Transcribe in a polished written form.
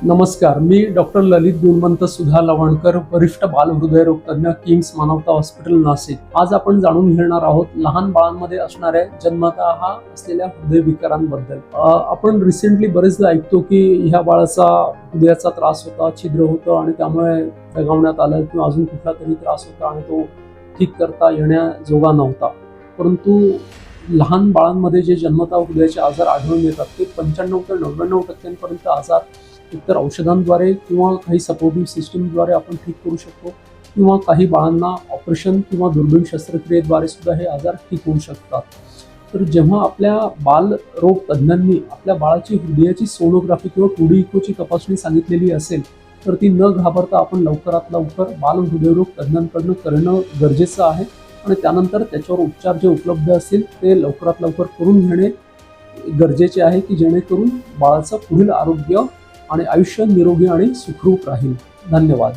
नमस्कार, मी डॉक्टर ललित गुणवंत सुधा लवणकर, वरिष्ठ बालहृदयरोग तज्ञ, किम्स मानवता हॉस्पिटल नाशिक. आज आपण जाणून घेणार आहोत लहान बाळांमध्ये असणाऱ्या जन्मतः असलेल्या हृदयविकारांबद्दल. आपण रिसेंटली बरेचदा ऐकतो की ह्या बाळाचा हृदयाचा त्रास होता, छिद्र होतं आणि त्यामुळे दगावण्यात आलं किंवा अजून कुठला तरी त्रास होता आणि तो ठीक करता येण्याजोगा नव्हता. परंतु लहान बाळांमध्ये जे जन्मतः हृदयाचे आजार आढळून येतात ते 95 ते 99% आजार एकतर औषधांद्वारे किंवा काही सपोर्टिव्ह सिस्टीमद्वारे आपण ठीक करू शकतो, किंवा काही बाळांना ऑपरेशन किंवा दुर्बीण शस्त्रक्रियेद्वारे सुद्धा हे आजार ठीक होऊ शकतात. तर जेव्हा आपल्या बालरोग तज्ज्ञांनी आपल्या बाळाची हृदयाची सोनोग्राफी किंवा 2D इकोची तपासणी सांगितलेली असेल तर ती न घाबरता आपण लवकरात लवकर बालहृदयरोग तज्ज्ञांकडून करणं गरजेचं आहे आणि त्यानंतर त्याच्यावर उपचार जे उपलब्ध असतील ते लवकरात लवकर करून घेणे गरजेचे आहे की जेणेकरून बाळाचं पुढील आरोग्य आणि आयुष्य निरोगी आणि सुखरूप राहील. धन्यवाद.